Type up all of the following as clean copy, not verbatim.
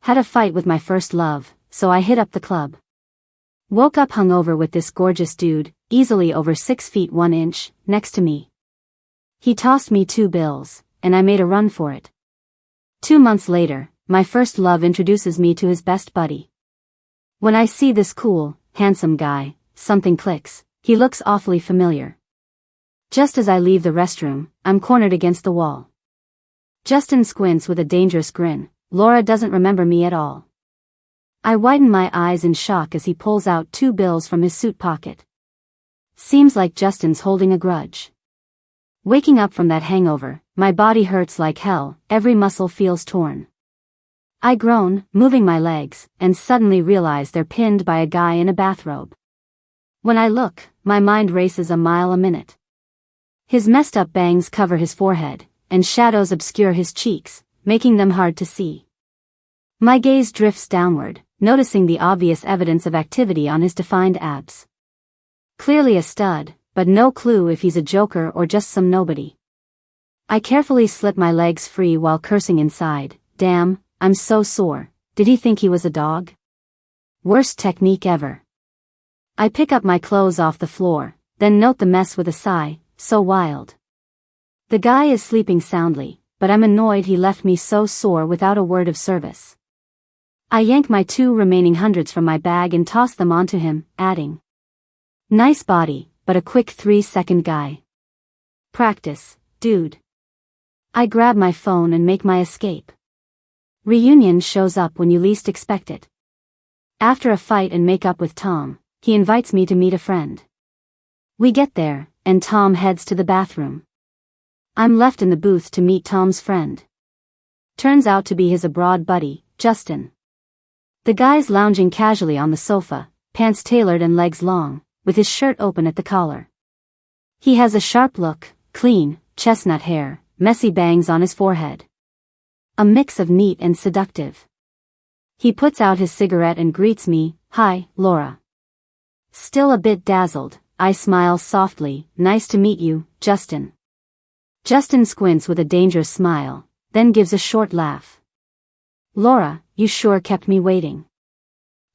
Had a fight with my first love, so I hit up the club. Woke up hungover with this gorgeous dude, easily over 6 feet 1 inch, next to me. He tossed me 2 bills, and I made a run for it. 2 months later, my first love introduces me to his best buddy. When I see this cool, handsome guy, something clicks. He looks awfully familiar. Just as I leave the restroom, I'm cornered against the wall. Justin squints with a dangerous grin. Laura doesn't remember me at all. I widen my eyes in shock as he pulls out 2 bills from his suit pocket. Seems like Justin's holding a grudge. Waking up from that hangover, my body hurts like hell, every muscle feels torn. I groan, moving my legs, and suddenly realize they're pinned by a guy in a bathrobe. When I look, my mind races a mile a minute. His messed up bangs cover his forehead, and shadows obscure his cheeks, making them hard to see. My gaze drifts downward, noticing the obvious evidence of activity on his defined abs. Clearly a stud, but no clue if he's a joker or just some nobody. I carefully slip my legs free while cursing inside. Damn, I'm so sore. Did he think he was a dog? Worst technique ever. I pick up my clothes off the floor, then note the mess with a sigh. So wild. The guy is sleeping soundly, but I'm annoyed he left me so sore without a word of service. I yank my 2 remaining hundreds from my bag and toss them onto him, adding, "Nice body, but a quick 3-second guy. Practice, dude." I grab my phone and make my escape. Reunion shows up when you least expect it. After a fight and make up with Tom, he invites me to meet a friend. We get there, and Tom heads to the bathroom. I'm left in the booth to meet Tom's friend. Turns out to be his abroad buddy, Justin. The guy's lounging casually on the sofa, pants tailored and legs long, with his shirt open at the collar. He has a sharp look, clean, chestnut hair, messy bangs on his forehead. A mix of neat and seductive. He puts out his cigarette and greets me, "Hi, Laura." Still a bit dazzled, I smile softly. "Nice to meet you, Justin." Justin squints with a dangerous smile, then gives a short laugh. "Laura, you sure kept me waiting."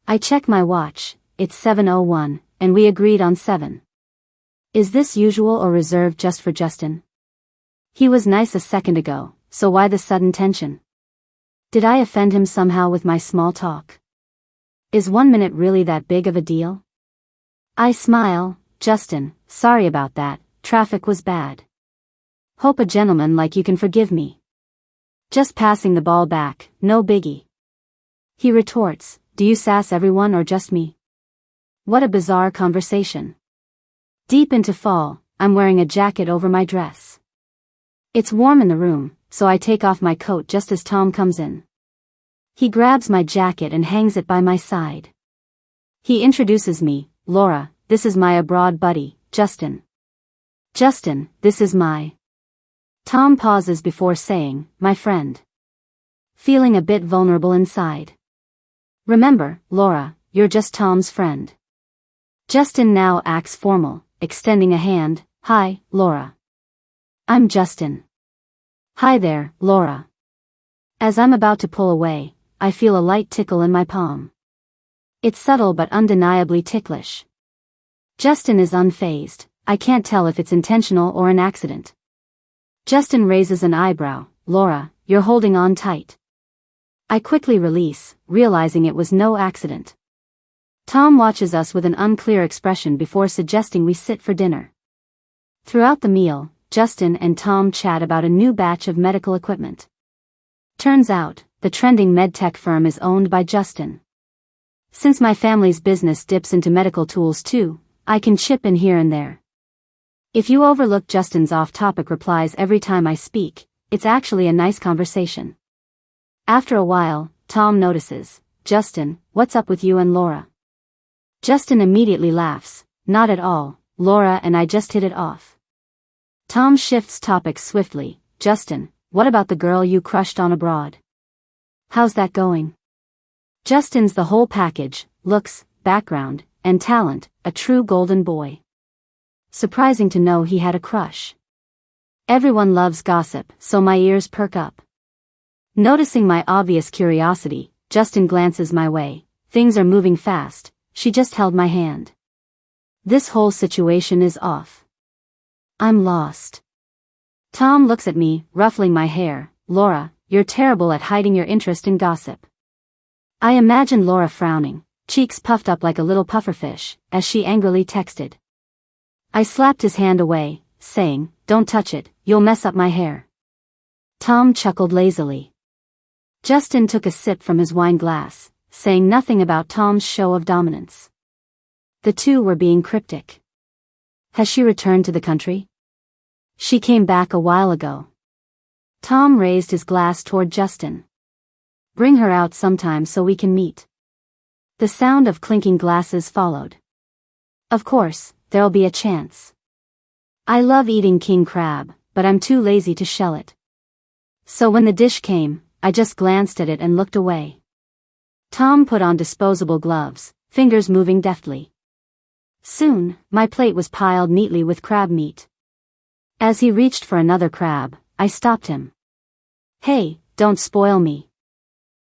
I check my watch, it's 7:01, and we agreed on 7. Is this usual or reserved just for Justin? He was nice a second ago, so why the sudden tension? Did I offend him somehow with my small talk? Is 1 minute really that big of a deal? I smile. "Justin, sorry about that, traffic was bad. Hope a gentleman like you can forgive me. Just passing the ball back, no biggie." He retorts, "Do you sass everyone or just me?" What a bizarre conversation. Deep into fall, I'm wearing a jacket over my dress. It's warm in the room, so I take off my coat just as Tom comes in. He grabs my jacket and hangs it by my side. He introduces me, "Laura, this is my abroad buddy, Justin." "Justin, this is my..." Tom pauses before saying, "My friend." Feeling a bit vulnerable inside. "Remember, Laura, you're just Tom's friend." Justin now acts formal, extending a hand. "Hi, Laura. I'm Justin." "Hi there, Laura." As I'm about to pull away, I feel a light tickle in my palm. It's subtle but undeniably ticklish. Justin is unfazed. I can't tell if it's intentional or an accident. Justin raises an eyebrow. "Laura, you're holding on tight." I quickly release, realizing it was no accident. Tom watches us with an unclear expression before suggesting we sit for dinner. Throughout the meal, Justin and Tom chat about a new batch of medical equipment. Turns out, the trending medtech firm is owned by Justin. Since my family's business dips into medical tools too, I can chip in here and there. If you overlook Justin's off-topic replies every time I speak, it's actually a nice conversation. After a while, Tom notices, "Justin, what's up with you and Laura?" Justin immediately laughs, "Not at all, Laura and I just hit it off." Tom shifts topics swiftly. "Justin, what about the girl you crushed on abroad? How's that going?" Justin's the whole package, looks, background, and talent, a true golden boy. Surprising to know he had a crush. Everyone loves gossip, so my ears perk up. Noticing my obvious curiosity, Justin glances my way. Things are moving fast. She just held my hand. This whole situation is off. I'm lost. Tom looks at me, ruffling my hair. Laura, you're terrible at hiding your interest in gossip. I imagine Laura frowning, cheeks puffed up like a little pufferfish, as she angrily texted. I slapped his hand away, saying, "Don't touch it, you'll mess up my hair." Tom chuckled lazily. Justin took a sip from his wine glass, saying nothing about Tom's show of dominance. The two were being cryptic. Has she returned to the country? She came back a while ago. Tom raised his glass toward Justin. Bring her out sometime so we can meet. The sound of clinking glasses followed. Of course, there'll be a chance. I love eating king crab, but I'm too lazy to shell it. So when the dish came, I just glanced at it and looked away. Tom put on disposable gloves, fingers moving deftly. Soon, my plate was piled neatly with crab meat. As he reached for another crab, I stopped him. Hey, don't spoil me.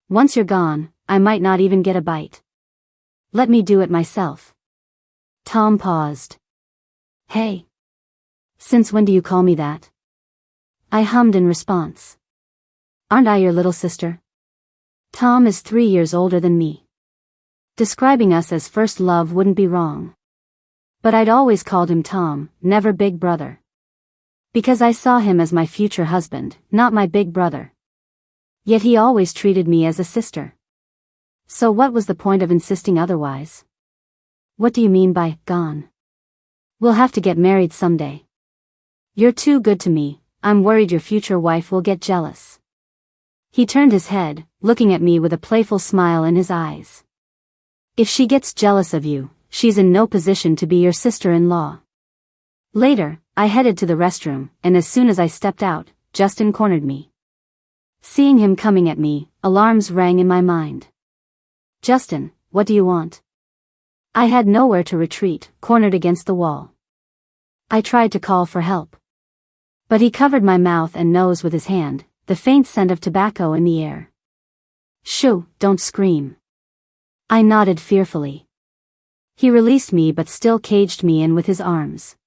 Once you're gone, I might not even get a bite. Let me do it myself. Tom paused. Hey. Since when do you call me that? I hummed in response. Aren't I your little sister? Tom is 3 years older than me. Describing us as first love wouldn't be wrong. But I'd always called him Tom, never Big Brother. Because I saw him as my future husband, not my big brother. Yet he always treated me as a sister. So what was the point of insisting otherwise? What do you mean by gone? We'll have to get married someday. You're too good to me. I'm worried your future wife will get jealous. He turned his head, looking at me with a playful smile in his eyes. If she gets jealous of you, she's in no position to be your sister-in-law. Later, I headed to the restroom, and as soon as I stepped out, Justin cornered me. Seeing him coming at me, alarms rang in my mind. Justin, what do you want? I had nowhere to retreat, cornered against the wall. I tried to call for help. But he covered my mouth and nose with his hand, the faint scent of tobacco in the air. Shoo, don't scream. I nodded fearfully. He released me but still caged me in with his arms.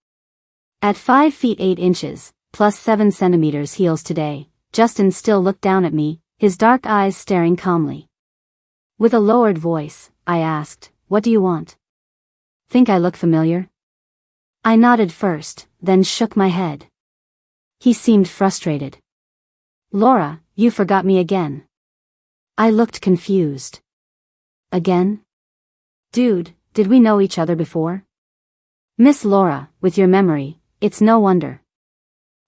At 5 feet 8 inches, plus 7 centimeters heels today, Justin still looked down at me, his dark eyes staring calmly. With a lowered voice, I asked, "What do you want?" Think I look familiar? I nodded first, then shook my head. He seemed frustrated. Laura, you forgot me again. I looked confused. Again? Dude, did we know each other before? Miss Laura, with your memory, it's no wonder.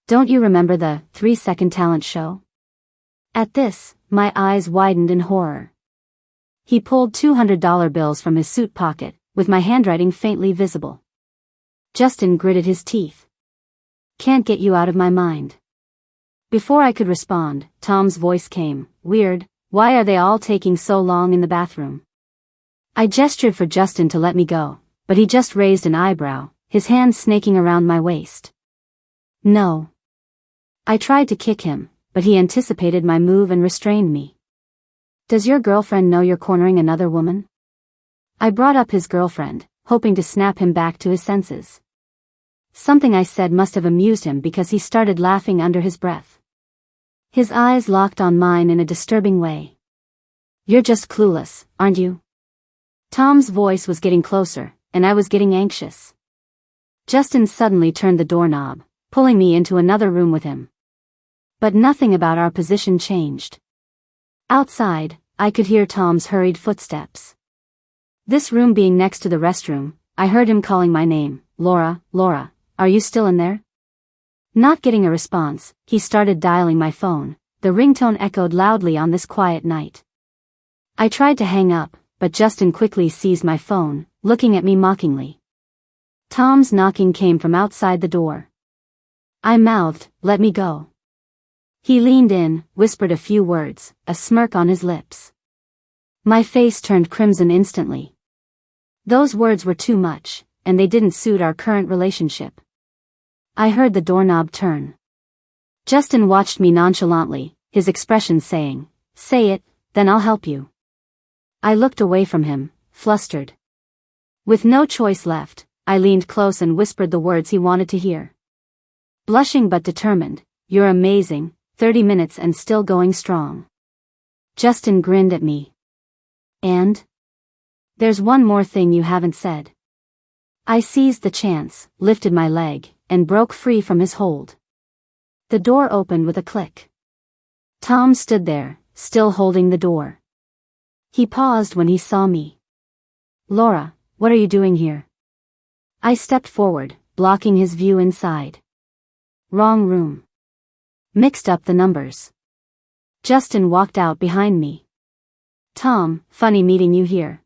Don't you remember the 3-second talent show? At this, my eyes widened in horror. He pulled $200 bills from his suit pocket, with my handwriting faintly visible. Justin gritted his teeth. Can't get you out of my mind. Before I could respond, Tom's voice came. Weird, why are they all taking so long in the bathroom? I gestured for Justin to let me go, but he just raised an eyebrow, his hand snaking around my waist. No. I tried to kick him, but he anticipated my move and restrained me. Does your girlfriend know you're cornering another woman? I brought up his girlfriend, hoping to snap him back to his senses. Something I said must have amused him because he started laughing under his breath. His eyes locked on mine in a disturbing way. You're just clueless, aren't you? Tom's voice was getting closer, and I was getting anxious. Justin suddenly turned the doorknob, pulling me into another room with him. But nothing about our position changed. Outside, I could hear Tom's hurried footsteps. This room being next to the restroom, I heard him calling my name. Laura, Laura, are you still in there? Not getting a response, he started dialing my phone. The ringtone echoed loudly on this quiet night. I tried to hang up, but Justin quickly seized my phone, looking at me mockingly. Tom's knocking came from outside the door. I mouthed, "Let me go." He leaned in, whispered a few words, a smirk on his lips. My face turned crimson instantly. Those words were too much, and they didn't suit our current relationship. I heard the doorknob turn. Justin watched me nonchalantly, his expression saying, "Say it, then I'll help you." I looked away from him, flustered. With no choice left, I leaned close and whispered the words he wanted to hear. Blushing but determined, "You're amazing, 30 minutes and still going strong." Justin grinned at me. "And? There's one more thing you haven't said." I seized the chance, lifted my leg, and broke free from his hold. The door opened with a click. Tom stood there, still holding the door. He paused when he saw me. "Laura, what are you doing here?" I stepped forward, blocking his view inside. "Wrong room. Mixed up the numbers." Justin walked out behind me. "Tom, funny meeting you here."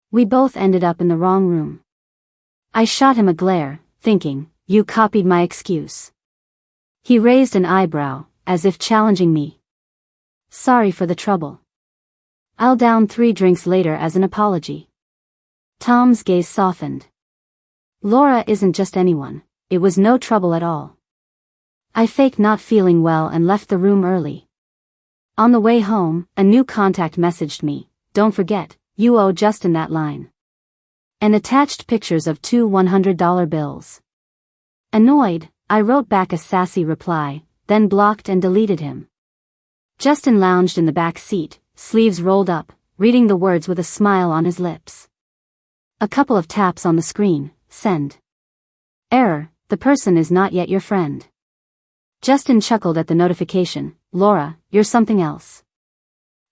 We both ended up in the wrong room. I shot him a glare, thinking, "You copied my excuse." He raised an eyebrow, as if challenging me. "Sorry for the trouble. I'll down 3 drinks later as an apology." Tom's gaze softened. "Laura isn't just anyone. It was no trouble at all." I faked not feeling well and left the room early. On the way home, a new contact messaged me, "Don't forget, you owe Justin that line." And attached pictures of 2 $100 bills. Annoyed, I wrote back a sassy reply, then blocked and deleted him. Justin lounged in the back seat, sleeves rolled up, reading the words with a smile on his lips. A couple of taps on the screen, send. Error, the person is not yet your friend. Justin chuckled at the notification, "Laura, you're something else."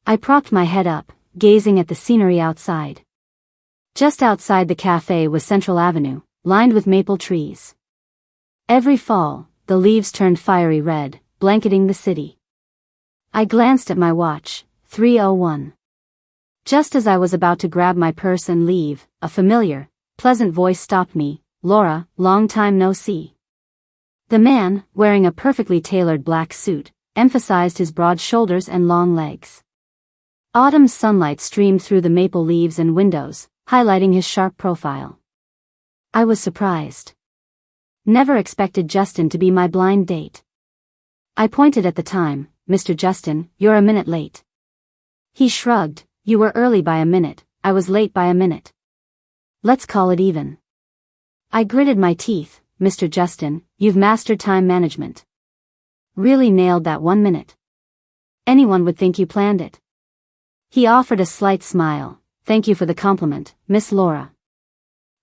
I propped my head up, gazing at the scenery outside. Just outside the cafe was Central Avenue, lined with maple trees. Every fall, the leaves turned fiery red, blanketing the city. I glanced at my watch, 3:01. Just as I was about to grab my purse and leave, a familiar, pleasant voice stopped me, "Laura, long time no see." The man, wearing a perfectly tailored black suit, emphasized his broad shoulders and long legs. Autumn sunlight streamed through the maple leaves and windows, highlighting his sharp profile. I was surprised. Never expected Justin to be my blind date. I pointed at the time, "Mr. Justin, you're a minute late." He shrugged, "You were early by a minute, I was late by a minute. Let's call it even." I gritted my teeth, "Mr. Justin, you've mastered time management. Really nailed that 1 minute. Anyone would think you planned it." He offered a slight smile, "Thank you for the compliment, Miss Laura."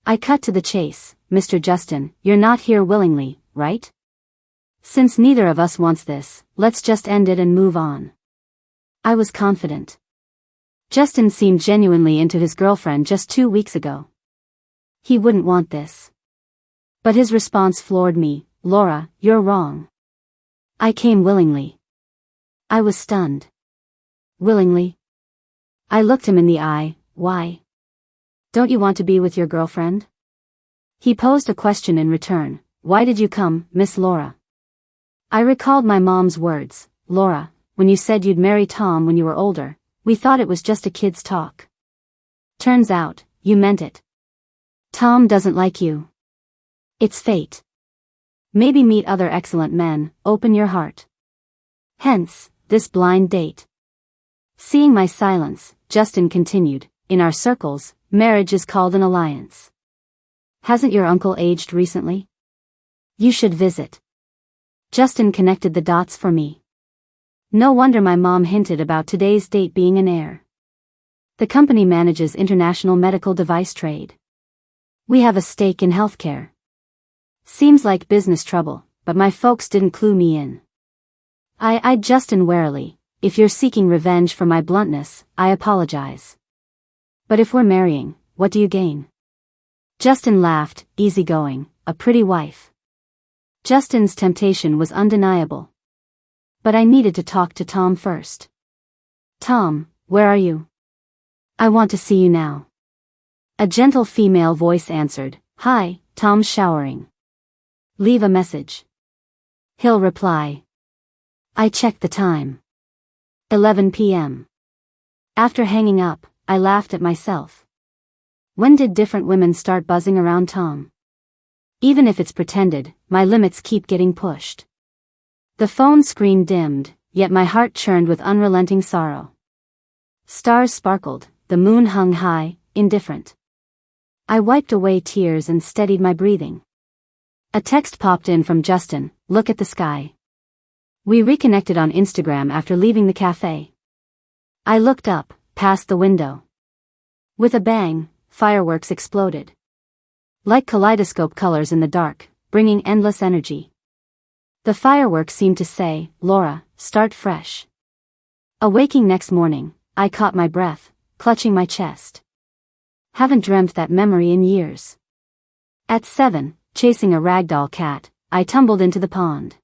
I cut to the chase, "Mr. Justin, you're not here willingly, right? Since neither of us wants this, let's just end it and move on." I was confident. Justin seemed genuinely into his girlfriend just 2 weeks ago. He wouldn't want this. But his response floored me, "Laura, you're wrong. I came willingly." I was stunned. Willingly? I looked him in the eye, "Why? Don't you want to be with your girlfriend?" He posed a question in return, "Why did you come, Miss Laura?" I recalled my mom's words, "Laura, when you said you'd marry Tom when you were older, we thought it was just a kid's talk. Turns out, you meant it. Tom doesn't like you. It's fate. Maybe meet other excellent men, open your heart. Hence, this blind date." Seeing my silence, Justin continued, "In our circles, marriage is called an alliance. Hasn't your uncle aged recently? You should visit." Justin connected the dots for me. No wonder my mom hinted about today's date being an heir. The company manages international medical device trade. We have a stake in healthcare. Seems like business trouble, but my folks didn't clue me in. I eyed Justin warily. "If you're seeking revenge for my bluntness, I apologize. But if we're marrying, what do you gain?" Justin laughed, easygoing, "A pretty wife." Justin's temptation was undeniable. But I needed to talk to Tom first. "Tom, where are you?" "I want to see you now." A gentle female voice answered, "Hi, Tom's showering. Leave a message. He'll reply." I checked the time. 11 p.m. After hanging up, I laughed at myself. When did different women start buzzing around Tom? Even if it's pretended, my limits keep getting pushed. The phone screen dimmed, yet my heart churned with unrelenting sorrow. Stars sparkled, the the moon hung high, indifferent. I wiped away tears and steadied my breathing. A text popped in from Justin, "Look at the sky." We reconnected on Instagram after leaving the cafe. I looked up, past the window. With a bang, fireworks exploded. Like kaleidoscope colors in the dark, bringing endless energy. The fireworks seemed to say, "Laura, start fresh." Awaking next morning, I caught my breath, clutching my chest. Haven't dreamt that memory in years. At 7, chasing a ragdoll cat, I tumbled into the pond.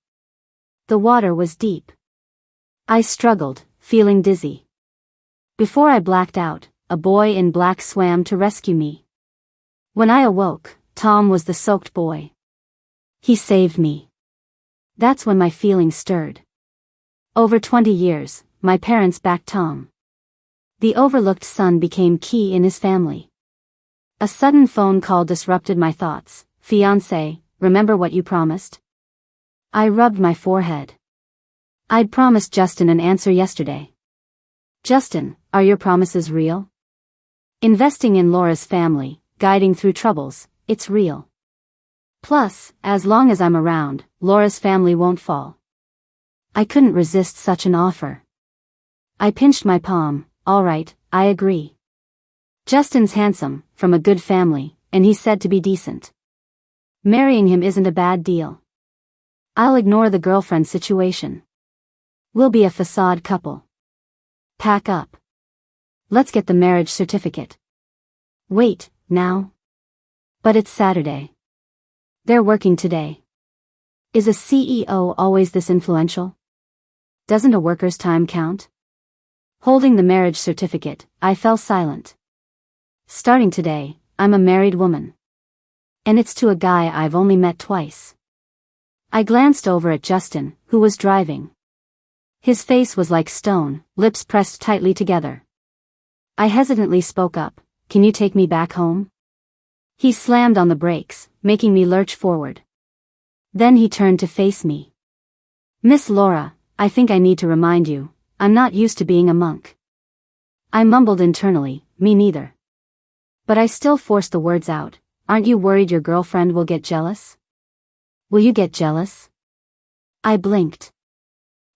The water was deep. I struggled, feeling dizzy. Before I blacked out, a boy in black swam to rescue me. When I awoke, Tom was the soaked boy. He saved me. That's when my feelings stirred. Over 20 years, my parents backed Tom. The overlooked son became key in his family. A sudden phone call disrupted my thoughts. "Fiancé, remember what you promised?" I rubbed my forehead. I'd promised Justin an answer yesterday. "Justin, are your promises real?" Investing in Laura's family, guiding through troubles, it's real. Plus, as long as I'm around, Laura's family won't fall. I couldn't resist such an offer. I pinched my palm. "All right, I agree. Justin's handsome, from a good family, and he's said to be decent. Marrying him isn't a bad deal. I'll ignore the girlfriend situation. We'll be a facade couple. Pack up. Let's get the marriage certificate." Wait, now? But it's Saturday. They're working today. Is a CEO always this influential? Doesn't a worker's time count? Holding the marriage certificate, I fell silent. Starting today, I'm a married woman. And it's to a guy I've only met twice. I glanced over at Justin, who was driving. His face was like stone, lips pressed tightly together. I hesitantly spoke up, "Can you take me back home?" He slammed on the brakes, making me lurch forward. Then he turned to face me. "Miss Laura, I think I need to remind you, I'm not used to being a monk." I mumbled internally, "Me neither." But I still forced the words out. "Aren't you worried your girlfriend will get jealous?" "Will you get jealous?" I blinked.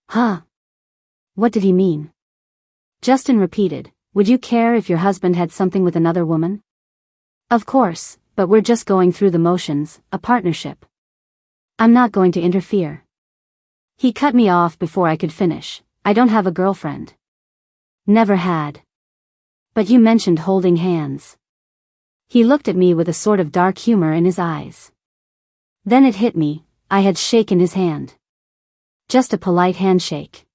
Huh? What did he mean? Justin repeated, "Would you care if your husband had something with another woman?" "Of course, but we're just going through the motions, a partnership. I'm not going to interfere." He cut me off before I could finish. "I don't have a girlfriend." "Never had." "But you mentioned holding hands." He looked at me with a sort of dark humor in his eyes. Then it hit me, I had shaken his hand. Just a polite handshake.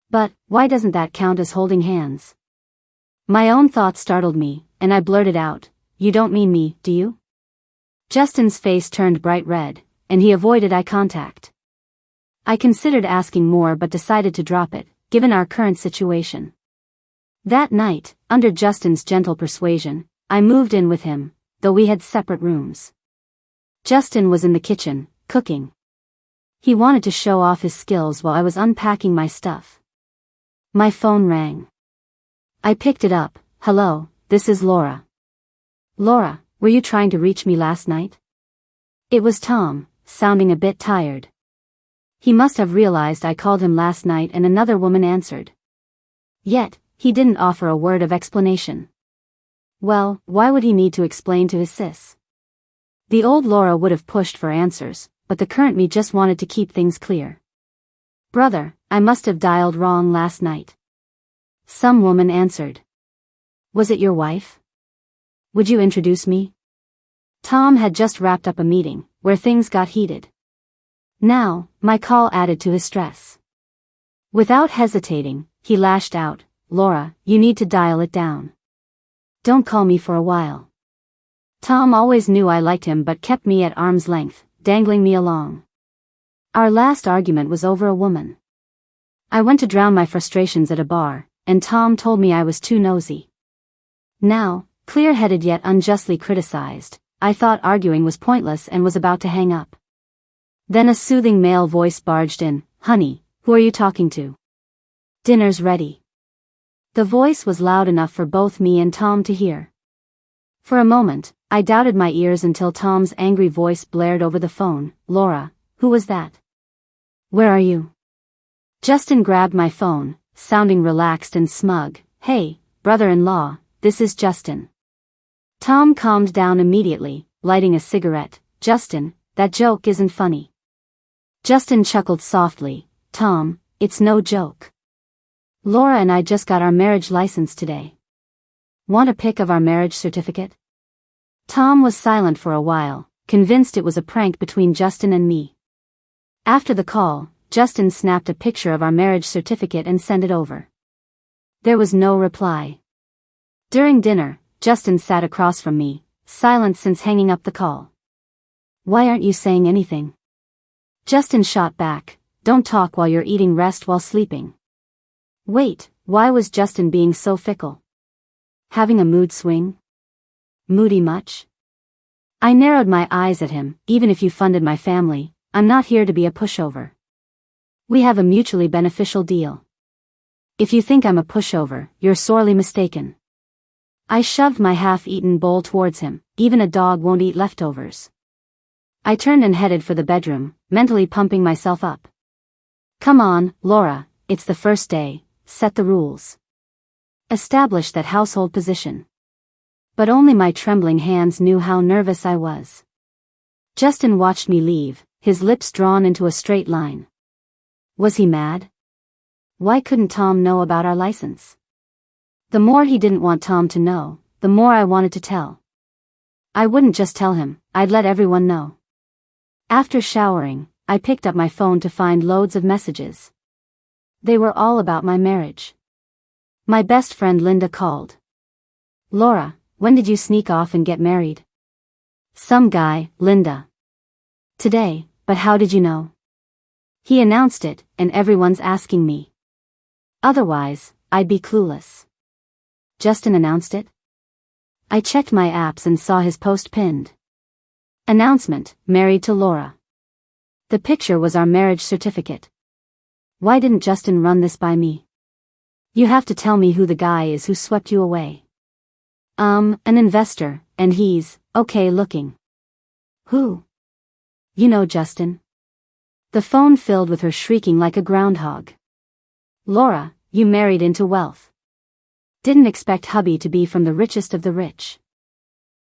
But, why doesn't that count as holding hands? My own thoughts startled me, and I blurted out, "You don't mean me, do you?" Justin's face turned bright red, and he avoided eye contact. I considered asking more but decided to drop it, given our current situation. That night, under Justin's gentle persuasion, I moved in with him, though we had separate rooms. Justin was in the kitchen, cooking. He wanted to show off his skills while I was unpacking my stuff. My phone rang. I picked it up. "Hello, this is Laura." "Laura, were you trying to reach me last night?" It was Tom, sounding a bit tired. He must have realized I called him last night and another woman answered. Yet, he didn't offer a word of explanation. Well, why would he need to explain to his sis? The old Laura would have pushed for answers, but the current me just wanted to keep things clear. "Brother, I must have dialed wrong last night." Some woman answered. "Was it your wife? Would you introduce me?" Tom had just wrapped up a meeting, where things got heated. Now, my call added to his stress. Without hesitating, he lashed out, "Laura, you need to dial it down. Don't call me for a while." Tom always knew I liked him but kept me at arm's length, dangling me along. Our last argument was over a woman. I went to drown my frustrations at a bar, and Tom told me I was too nosy. Now, clear-headed yet unjustly criticized, I thought arguing was pointless and was about to hang up. Then a soothing male voice barged in, "Honey, who are you talking to? Dinner's ready." The voice was loud enough for both me and Tom to hear. For a moment, I doubted my ears until Tom's angry voice blared over the phone. Laura, who was that? Where are you? Justin grabbed my phone, sounding relaxed and smug. Hey, brother-in-law, this is Justin. Tom calmed down immediately, lighting a cigarette. Justin, that joke isn't funny. Justin chuckled softly. Tom, it's no joke. Laura and I just got our marriage license today. Want a pic of our marriage certificate? Tom was silent for a while, convinced it was a prank between Justin and me. After the call, Justin snapped a picture of our marriage certificate and sent it over. There was no reply. During dinner, Justin sat across from me, silent since hanging up the call. Why aren't you saying anything? Justin shot back. Don't talk while you're eating, rest while sleeping. Wait, why was Justin being so fickle? Having a mood swing? Moody much? I narrowed my eyes at him. Even if you funded my family, I'm not here to be a pushover. We have a mutually beneficial deal. If you think I'm a pushover, you're sorely mistaken. I shoved my half-eaten bowl towards him. Even a dog won't eat leftovers. I turned and headed for the bedroom, mentally pumping myself up. Come on, Laura, it's the first day, set the rules. Establish that household position. But only my trembling hands knew how nervous I was. Justin watched me leave, his lips drawn into a straight line. Was he mad? Why couldn't Tom know about our license? The more he didn't want Tom to know, the more I wanted to tell. I wouldn't just tell him, I'd let everyone know. After showering, I picked up my phone to find loads of messages. They were all about my marriage. My best friend Linda called. Laura, when did you sneak off and get married? Some guy, Linda. Today, but how did you know? He announced it, and everyone's asking me. Otherwise, I'd be clueless. Justin announced it? I checked my apps and saw his post pinned. Announcement, married to Laura. The picture was our marriage certificate. Why didn't Justin run this by me? You have to tell me who the guy is who swept you away. An investor, and he's okay looking. Who? You know Justin. The phone filled with her shrieking like a groundhog. Laura, you married into wealth. Didn't expect hubby to be from the richest of the rich.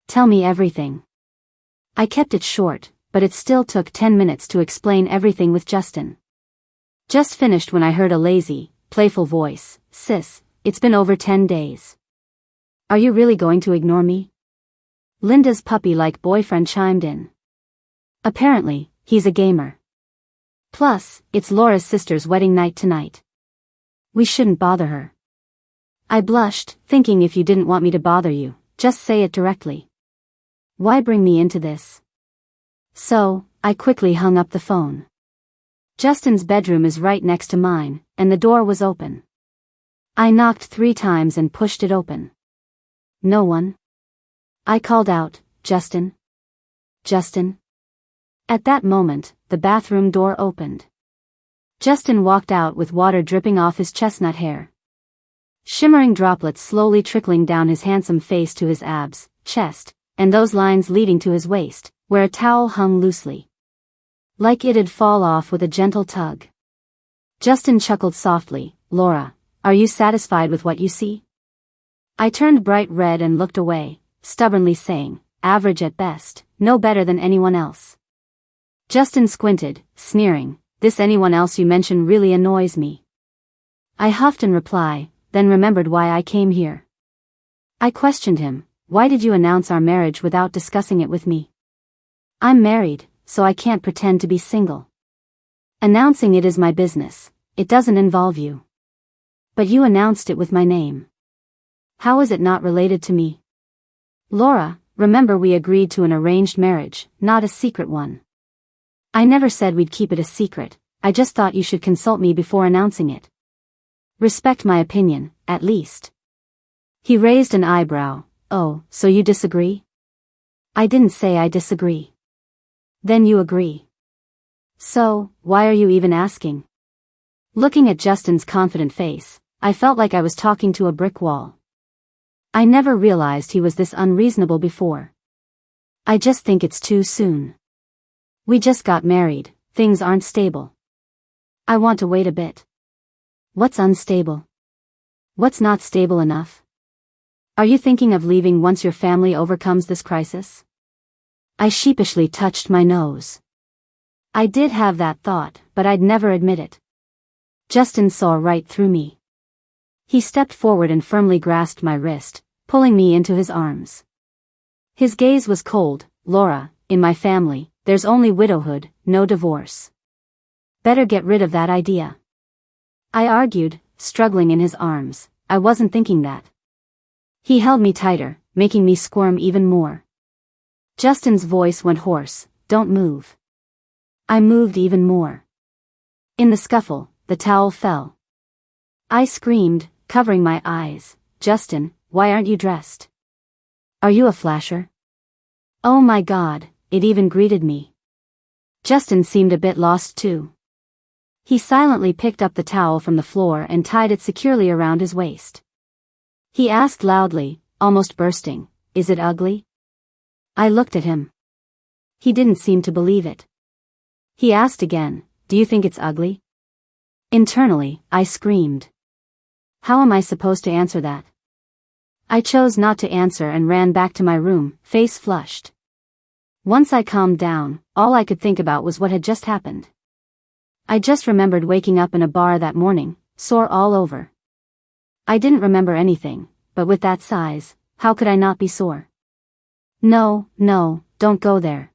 Tell me everything. I kept it short, but it still took 10 minutes to explain everything with Justin. Just finished when I heard a lazy, playful voice. Sis, it's been over 10 days. Are you really going to ignore me? Linda's puppy-like boyfriend chimed in. Apparently, he's a gamer. Plus, it's Laura's sister's wedding night tonight. We shouldn't bother her. I blushed, thinking if you didn't want me to bother you, just say it directly. Why bring me into this? So, I quickly hung up the phone. Justin's bedroom is right next to mine, and the door was open. I knocked 3 times and pushed it open. No one. I called out, Justin? Justin? At that moment, the bathroom door opened. Justin walked out with water dripping off his chestnut hair. Shimmering droplets slowly trickling down his handsome face to his abs, chest, and those lines leading to his waist, where a towel hung loosely. Like it'd fall off with a gentle tug. Justin chuckled softly. Laura, are you satisfied with what you see? I turned bright red and looked away, stubbornly saying, average at best, no better than anyone else. Justin squinted, sneering, this anyone else you mention really annoys me. I huffed in reply, then remembered why I came here. I questioned him, why did you announce our marriage without discussing it with me? I'm married, so I can't pretend to be single. Announcing it is my business, it doesn't involve you. But you announced it with my name. How is it not related to me? Laura, remember we agreed to an arranged marriage, not a secret one. I never said we'd keep it a secret, I just thought you should consult me before announcing it. Respect my opinion, at least. He raised an eyebrow. Oh, so you disagree? I didn't say I disagree. Then you agree. So, why are you even asking? Looking at Justin's confident face, I felt like I was talking to a brick wall. I never realized he was this unreasonable before. I just think it's too soon. We just got married, things aren't stable. I want to wait a bit. What's unstable? What's not stable enough? Are you thinking of leaving once your family overcomes this crisis? I sheepishly touched my nose. I did have that thought, but I'd never admit it. Justin saw right through me. He stepped forward and firmly grasped my wrist, pulling me into his arms. His gaze was cold. Laura, in my family, there's only widowhood, no divorce. Better get rid of that idea. I argued, struggling in his arms. I wasn't thinking that. He held me tighter, making me squirm even more. Justin's voice went hoarse, "Don't move." I moved even more. In the scuffle, the towel fell. I screamed, covering my eyes, "Justin, why aren't you dressed? Are you a flasher?" Oh my God, it even greeted me. Justin seemed a bit lost too. He silently picked up the towel from the floor and tied it securely around his waist. He asked loudly, almost bursting, "Is it ugly?" I looked at him. He didn't seem to believe it. He asked again, "Do you think it's ugly?" Internally, I screamed. How am I supposed to answer that? I chose not to answer and ran back to my room, face flushed. Once I calmed down, all I could think about was what had just happened. I just remembered waking up in a bar that morning, sore all over. I didn't remember anything, but with that size, how could I not be sore? No, don't go there.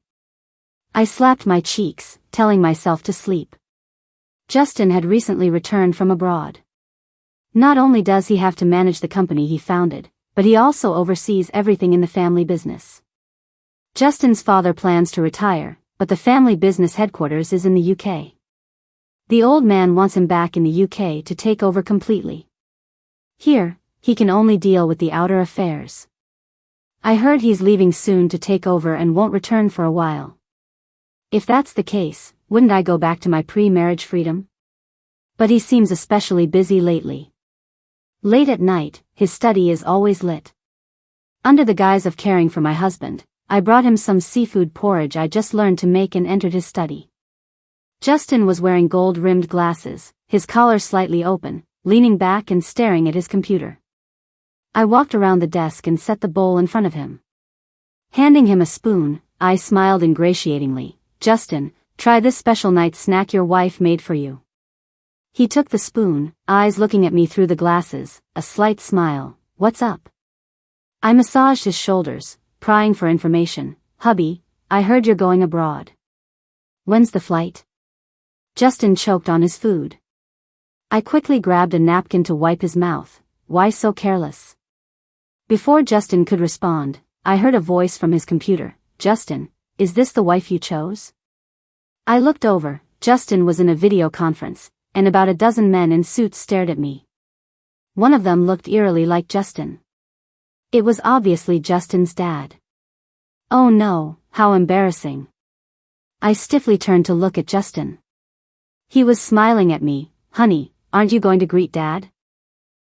I slapped my cheeks, telling myself to sleep. Justin had recently returned from abroad. Not only does he have to manage the company he founded, but he also oversees everything in the family business. Justin's father plans to retire, but the family business headquarters is in the UK. The old man wants him back in the UK to take over completely. Here, he can only deal with the outer affairs. I heard he's leaving soon to take over and won't return for a while. If that's the case, wouldn't I go back to my pre-marriage freedom? But he seems especially busy lately. Late at night, his study is always lit. Under the guise of caring for my husband, I brought him some seafood porridge I just learned to make and entered his study. Justin was wearing gold-rimmed glasses, his collar slightly open, leaning back and staring at his computer. I walked around the desk and set the bowl in front of him. Handing him a spoon, I smiled ingratiatingly. "Justin, try this special night snack your wife made for you." He took the spoon, eyes looking at me through the glasses, a slight smile. "What's up?" I massaged his shoulders, prying for information. "Hubby, I heard you're going abroad. When's the flight?" Justin choked on his food. I quickly grabbed a napkin to wipe his mouth. "Why so careless?" Before Justin could respond, I heard a voice from his computer. "Justin, is this the wife you chose?" I looked over. Justin was in a video conference, and about a dozen men in suits stared at me. One of them looked eerily like Justin. It was obviously Justin's dad. Oh no, how embarrassing. I stiffly turned to look at Justin. He was smiling at me. "Honey, aren't you going to greet Dad?"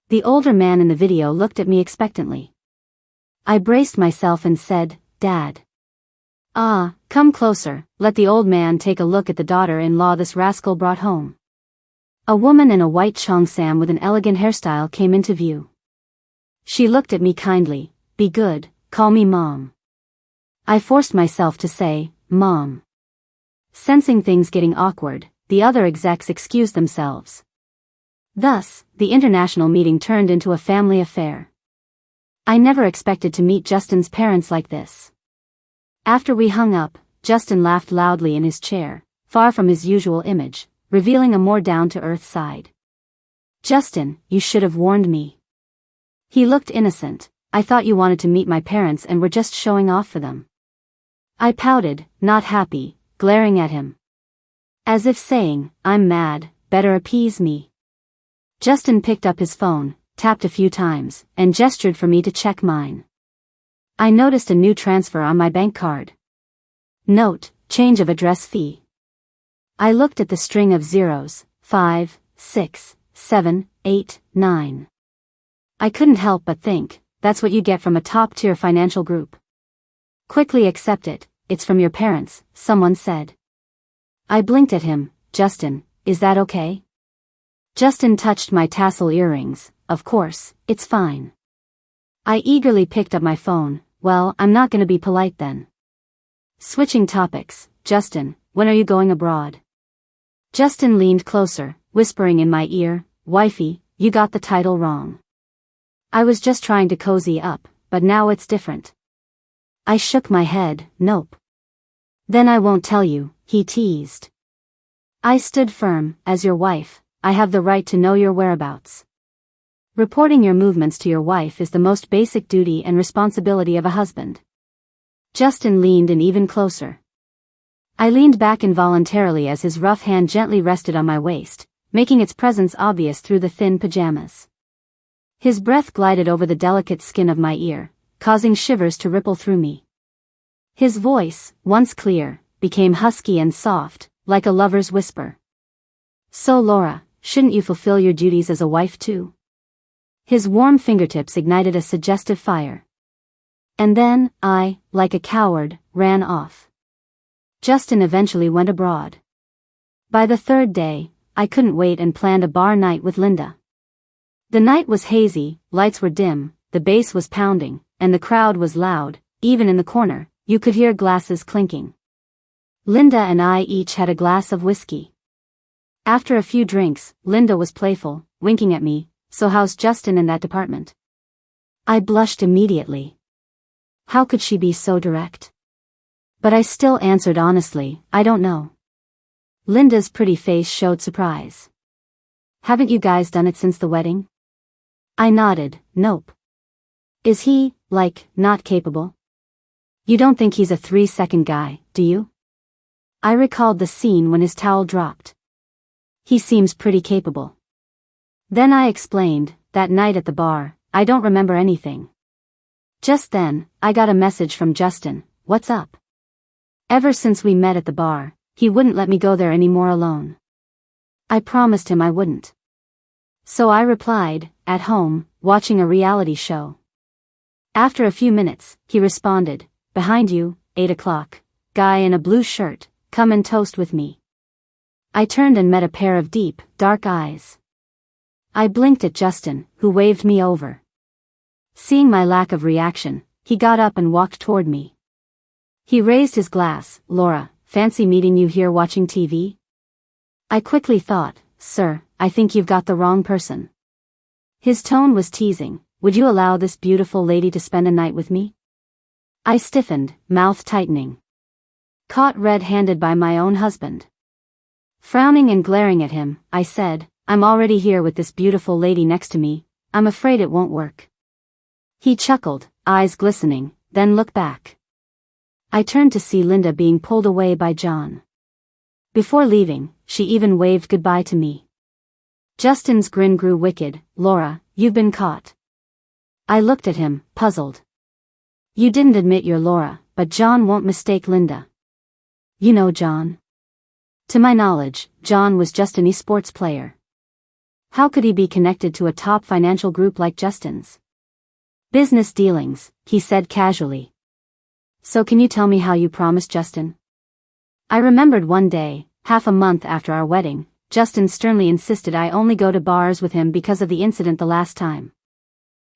The older man in the video looked at me expectantly. I braced myself and said, "Dad." "Ah, come closer, let the old man take a look at the daughter-in-law this rascal brought home." A woman in a white cheongsam with an elegant hairstyle came into view. She looked at me kindly. "Be good, call me Mom." I forced myself to say, "Mom." Sensing things getting awkward, the other execs excused themselves. Thus, the international meeting turned into a family affair. I never expected to meet Justin's parents like this. After we hung up, Justin laughed loudly in his chair, far from his usual image, revealing a more down-to-earth side. "Justin, you should have warned me." He looked innocent. "I thought you wanted to meet my parents and were just showing off for them." I pouted, not happy, glaring at him. As if saying, "I'm mad, better appease me." Justin picked up his phone, tapped a few times, and gestured for me to check mine. I noticed a new transfer on my bank card. Note, change of address fee. I looked at the string of zeros, 5, 6, 7, 8, 9. I couldn't help but think, that's what you get from a top-tier financial group. Quickly accept it, it's from your parents, someone said. I blinked at him. Justin, is that okay? Justin touched my tassel earrings. Of course, it's fine. I eagerly picked up my phone. Well, I'm not gonna be polite then. Switching topics. Justin, when are you going abroad? Justin leaned closer, whispering in my ear, Wifey, you got the title wrong. I was just trying to cozy up, but now it's different. I shook my head. Nope. Then I won't tell you, he teased. I stood firm. As your wife, I have the right to know your whereabouts. Reporting your movements to your wife is the most basic duty and responsibility of a husband. Justin leaned in even closer. I leaned back involuntarily as his rough hand gently rested on my waist, making its presence obvious through the thin pajamas. His breath glided over the delicate skin of my ear, causing shivers to ripple through me. His voice, once clear, became husky and soft, like a lover's whisper. So Laura, shouldn't you fulfill your duties as a wife too? His warm fingertips ignited a suggestive fire. And then, I, like a coward, ran off. Justin eventually went abroad. By the third day, I couldn't wait and planned a bar night with Linda. The night was hazy, lights were dim, the bass was pounding, and the crowd was loud. Even in the corner, you could hear glasses clinking. Linda and I each had a glass of whiskey. After a few drinks, Linda was playful, winking at me. So how's Justin in that department? I blushed immediately. How could she be so direct? But I still answered honestly, I don't know. Linda's pretty face showed surprise. Haven't you guys done it since the wedding? I nodded. Nope. Is he, like, not capable? You don't think he's a 3-second guy, do you? I recalled the scene when his towel dropped. He seems pretty capable. Then I explained, that night at the bar, I don't remember anything. Just then, I got a message from Justin. What's up? Ever since we met at the bar, he wouldn't let me go there anymore alone. I promised him I wouldn't. So I replied, at home, watching a reality show. After a few minutes, he responded, behind you, 8 o'clock, guy in a blue shirt, come and toast with me. I turned and met a pair of deep, dark eyes. I blinked at Justin, who waved me over. Seeing my lack of reaction, he got up and walked toward me. He raised his glass. Laura, fancy meeting you here watching TV? I quickly thought, sir, I think you've got the wrong person. His tone was teasing. Would you allow this beautiful lady to spend a night with me? I stiffened, mouth tightening. Caught red-handed by my own husband. Frowning and glaring at him, I said, I'm already here with this beautiful lady next to me, I'm afraid it won't work. He chuckled, eyes glistening, then looked back. I turned to see Linda being pulled away by John. Before leaving, she even waved goodbye to me. Justin's grin grew wicked. Laura, you've been caught. I looked at him, puzzled. You didn't admit you're Laura, but John won't mistake Linda. You know John? To my knowledge, John was just an esports player. How could he be connected to a top financial group like Justin's? Business dealings, he said casually. So can you tell me how you promised Justin? I remembered one day, half a month after our wedding, Justin sternly insisted I only go to bars with him because of the incident the last time.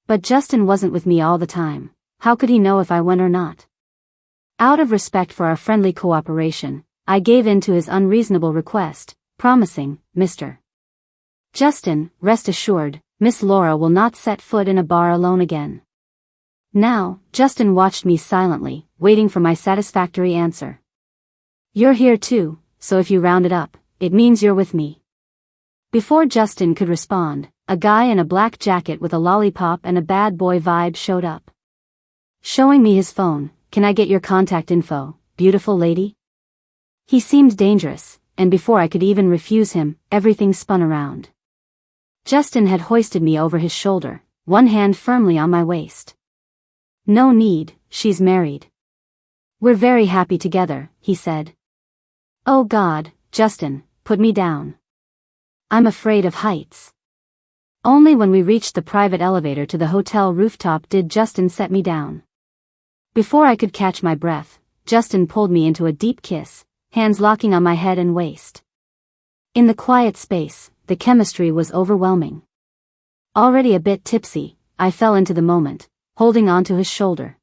But Justin wasn't with me all the time. How could he know if I went or not? Out of respect for our friendly cooperation, I gave in to his unreasonable request, promising, Mr. Justin, rest assured, Miss Laura will not set foot in a bar alone again. Now, Justin watched me silently, waiting for my satisfactory answer. You're here too, so if you round it up, it means you're with me. Before Justin could respond, a guy in a black jacket with a lollipop and a bad boy vibe showed up. Showing me his phone. Can I get your contact info, beautiful lady? He seemed dangerous, and before I could even refuse him, everything spun around. Justin had hoisted me over his shoulder, one hand firmly on my waist. No need, she's married. We're very happy together, he said. Oh God, Justin, put me down. I'm afraid of heights. Only when we reached the private elevator to the hotel rooftop did Justin set me down. Before I could catch my breath, Justin pulled me into a deep kiss, hands locking on my head and waist. In the quiet space, the chemistry was overwhelming. Already a bit tipsy, I fell into the moment, holding onto his shoulder.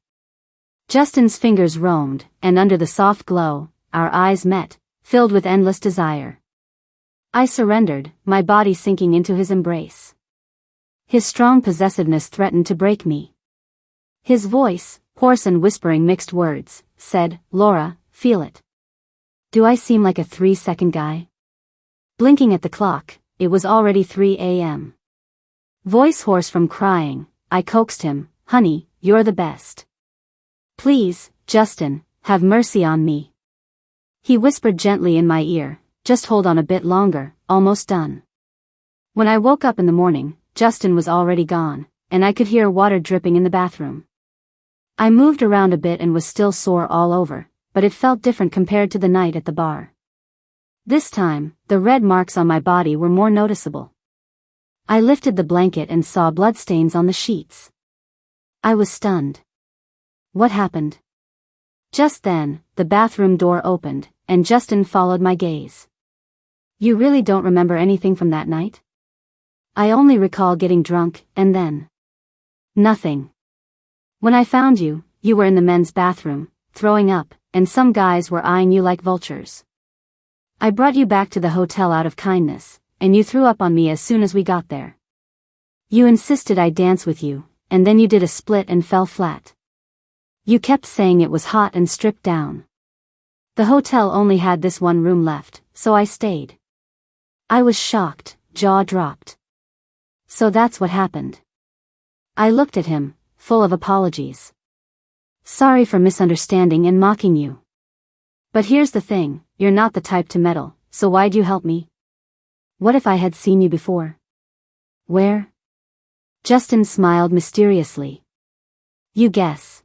Justin's fingers roamed, and under the soft glow, our eyes met, filled with endless desire. I surrendered, my body sinking into his embrace. His strong possessiveness threatened to break me. His voice, hoarse and whispering mixed words, said, "Laura, feel it." Do I seem like a 3-second guy? Blinking at the clock, it was already 3 a.m. Voice hoarse from crying, I coaxed him, "Honey, you're the best. Please, Justin, have mercy on me." He whispered gently in my ear, "Just hold on a bit longer, almost done." When I woke up in the morning, Justin was already gone, and I could hear water dripping in the bathroom. I moved around a bit and was still sore all over, but it felt different compared to the night at the bar. This time, the red marks on my body were more noticeable. I lifted the blanket and saw bloodstains on the sheets. I was stunned. What happened? Just then, the bathroom door opened, and Justin followed my gaze. You really don't remember anything from that night? I only recall getting drunk, and then nothing. When I found you, you were in the men's bathroom, throwing up, and some guys were eyeing you like vultures. I brought you back to the hotel out of kindness, and you threw up on me as soon as we got there. You insisted I dance with you, and then you did a split and fell flat. You kept saying it was hot and stripped down. The hotel only had this one room left, so I stayed. I was shocked, jaw dropped. So that's what happened. I looked at him, full of apologies. Sorry for misunderstanding and mocking you. But here's the thing, you're not the type to meddle, so why'd you help me? What if I had seen you before? Where? Justin smiled mysteriously. You guess.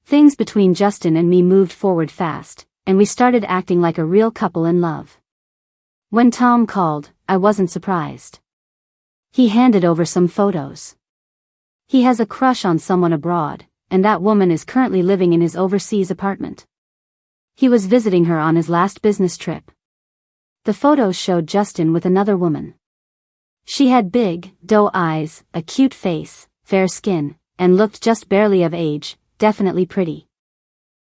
Things between Justin and me moved forward fast, and we started acting like a real couple in love. When Tom called, I wasn't surprised. He handed over some photos. He has a crush on someone abroad, and that woman is currently living in his overseas apartment. He was visiting her on his last business trip. The photos showed Justin with another woman. She had big, doe eyes, a cute face, fair skin, and looked just barely of age, definitely pretty.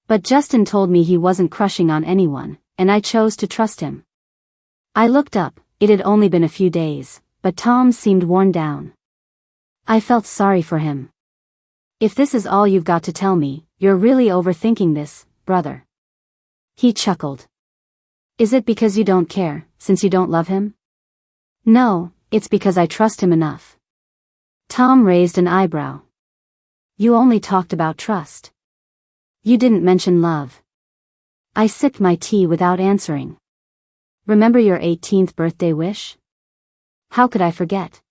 But Justin told me he wasn't crushing on anyone, and I chose to trust him. I looked up, it had only been a few days, but Tom seemed worn down. I felt sorry for him. If this is all you've got to tell me, you're really overthinking this, brother. He chuckled. Is it because you don't care, since you don't love him? No, it's because I trust him enough. Tom raised an eyebrow. You only talked about trust. You didn't mention love. I sipped my tea without answering. Remember your 18th birthday wish? How could I forget?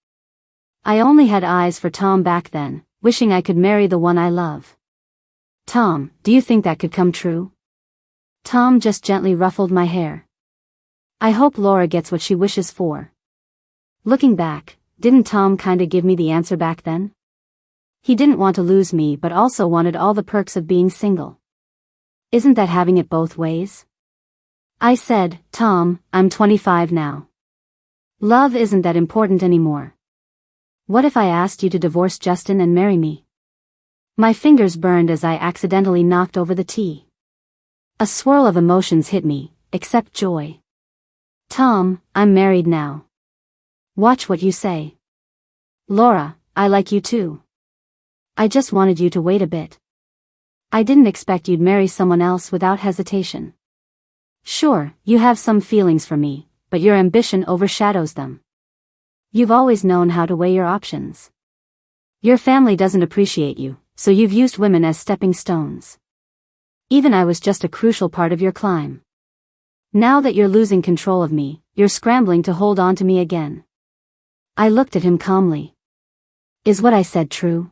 I only had eyes for Tom back then, wishing I could marry the one I love. Tom, do you think that could come true? Tom just gently ruffled my hair. I hope Laura gets what she wishes for. Looking back, didn't Tom kinda give me the answer back then? He didn't want to lose me but also wanted all the perks of being single. Isn't that having it both ways? I said, Tom, I'm 25 now. Love isn't that important anymore. What if I asked you to divorce Justin and marry me? My fingers burned as I accidentally knocked over the tea. A swirl of emotions hit me, except joy. Tom, I'm married now. Watch what you say. Laura, I like you too. I just wanted you to wait a bit. I didn't expect you'd marry someone else without hesitation. Sure, you have some feelings for me, but your ambition overshadows them. You've always known how to weigh your options. Your family doesn't appreciate you, so you've used women as stepping stones. Even I was just a crucial part of your climb. Now that you're losing control of me, you're scrambling to hold on to me again. I looked at him calmly. Is what I said true?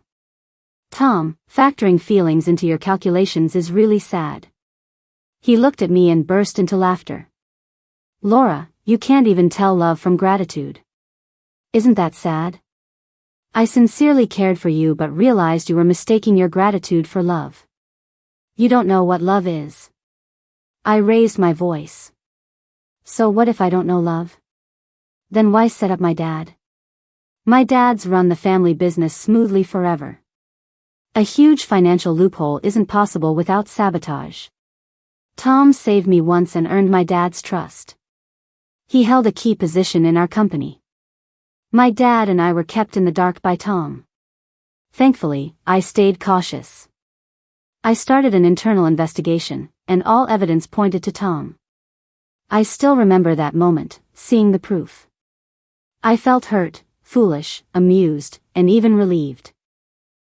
Tom, factoring feelings into your calculations is really sad. He looked at me and burst into laughter. Laura, you can't even tell love from gratitude. Isn't that sad? I sincerely cared for you but realized you were mistaking your gratitude for love. You don't know what love is. I raised my voice. So what if I don't know love? Then why set up my dad? My dad's run the family business smoothly forever. A huge financial loophole isn't possible without sabotage. Tom saved me once and earned my dad's trust. He held a key position in our company. My dad and I were kept in the dark by Tom. Thankfully, I stayed cautious. I started an internal investigation, and all evidence pointed to Tom. I still remember that moment, seeing the proof. I felt hurt, foolish, amused, and even relieved.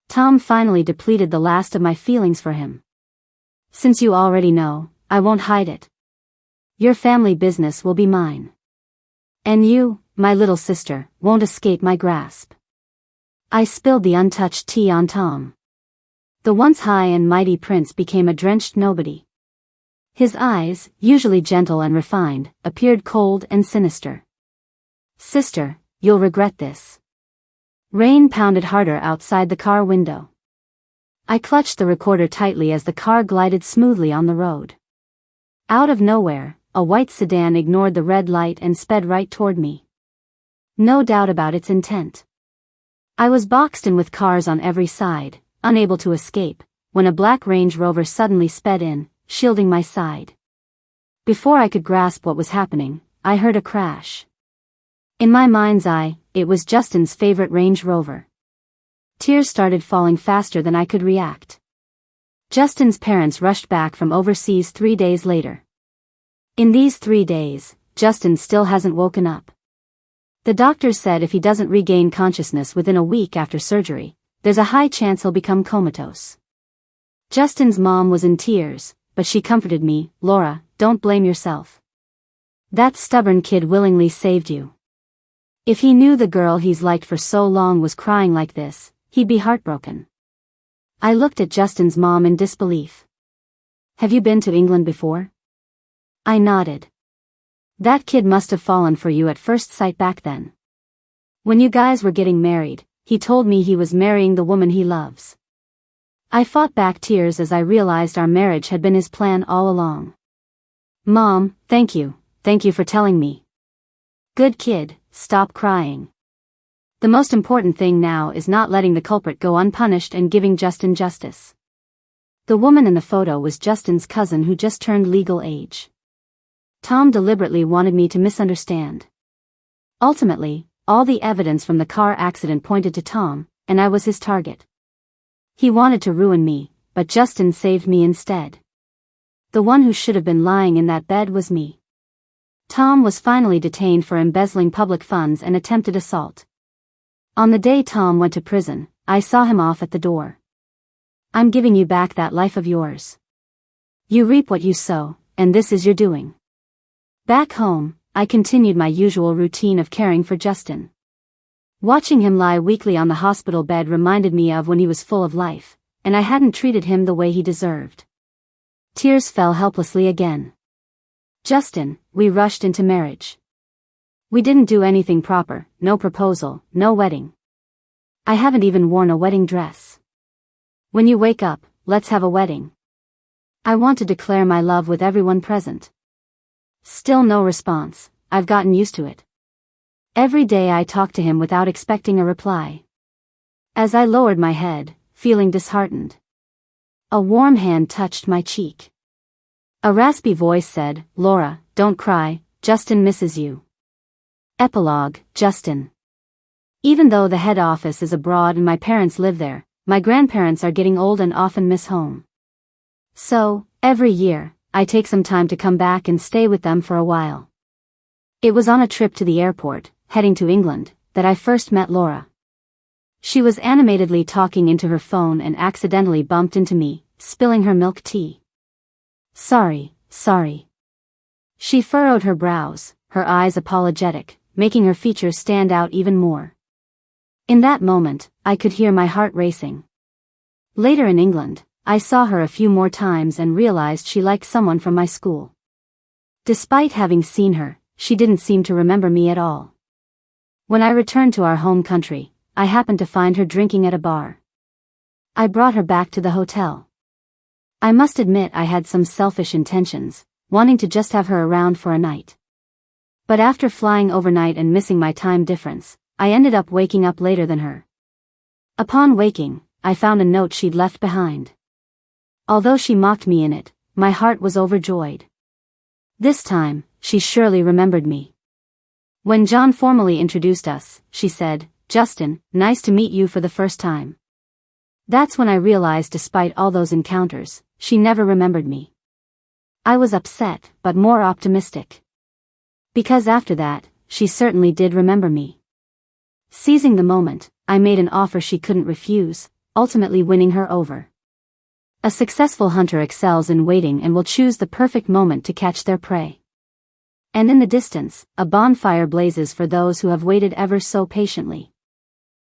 Tom finally depleted the last of my feelings for him. Since you already know, I won't hide it. Your family business will be mine. And you, my little sister, won't escape my grasp. I spilled the untouched tea on Tom. The once high and mighty prince became a drenched nobody. His eyes, usually gentle and refined, appeared cold and sinister. Sister, you'll regret this. Rain pounded harder outside the car window. I clutched the recorder tightly as the car glided smoothly on the road. Out of nowhere, a white sedan ignored the red light and sped right toward me. No doubt about its intent. I was boxed in with cars on every side, unable to escape, when a black Range Rover suddenly sped in, shielding my side. Before I could grasp what was happening, I heard a crash. In my mind's eye, it was Justin's favorite Range Rover. Tears started falling faster than I could react. Justin's parents rushed back from overseas 3 days later. In these 3 days, Justin still hasn't woken up. The doctors said if he doesn't regain consciousness within a week after surgery, there's a high chance he'll become comatose. Justin's mom was in tears, but she comforted me. Laura, don't blame yourself. That stubborn kid willingly saved you. If he knew the girl he's liked for so long was crying like this, he'd be heartbroken. I looked at Justin's mom in disbelief. Have you been to England before? I nodded. That kid must have fallen for you at first sight back then. When you guys were getting married, he told me he was marrying the woman he loves. I fought back tears as I realized our marriage had been his plan all along. Mom, thank you for telling me. Good kid, stop crying. The most important thing now is not letting the culprit go unpunished and giving Justin justice. The woman in the photo was Justin's cousin who just turned legal age. Tom deliberately wanted me to misunderstand. Ultimately, all the evidence from the car accident pointed to Tom, and I was his target. He wanted to ruin me, but Justin saved me instead. The one who should have been lying in that bed was me. Tom was finally detained for embezzling public funds and attempted assault. On the day Tom went to prison, I saw him off at the door. I'm giving you back that life of yours. You reap what you sow, and this is your doing. Back home, I continued my usual routine of caring for Justin. Watching him lie weakly on the hospital bed reminded me of when he was full of life, and I hadn't treated him the way he deserved. Tears fell helplessly again. Justin, we rushed into marriage. We didn't do anything proper, no proposal, no wedding. I haven't even worn a wedding dress. When you wake up, let's have a wedding. I want to declare my love with everyone present. Still no response. I've gotten used to it. Every day I talk to him without expecting a reply. As I lowered my head, feeling disheartened, a warm hand touched my cheek. A raspy voice said, Laura, don't cry, Justin misses you. Epilogue, Justin. Even though the head office is abroad and my parents live there, my grandparents are getting old and often miss home. So, every year, I take some time to come back and stay with them for a while. It was on a trip to the airport, heading to England, that I first met Laura. She was animatedly talking into her phone and accidentally bumped into me, spilling her milk tea. Sorry. She furrowed her brows, her eyes apologetic, making her features stand out even more. In that moment, I could hear my heart racing. Later in England, I saw her a few more times and realized she liked someone from my school. Despite having seen her, she didn't seem to remember me at all. When I returned to our home country, I happened to find her drinking at a bar. I brought her back to the hotel. I must admit I had some selfish intentions, wanting to just have her around for a night. But after flying overnight and missing my time difference, I ended up waking up later than her. Upon waking, I found a note she'd left behind. Although she mocked me in it, my heart was overjoyed. This time, she surely remembered me. When John formally introduced us, she said, "Justin, nice to meet you for the first time." That's when I realized despite all those encounters, she never remembered me. I was upset, but more optimistic. Because after that, she certainly did remember me. Seizing the moment, I made an offer she couldn't refuse, ultimately winning her over. A successful hunter excels in waiting and will choose the perfect moment to catch their prey. And in the distance, a bonfire blazes for those who have waited ever so patiently.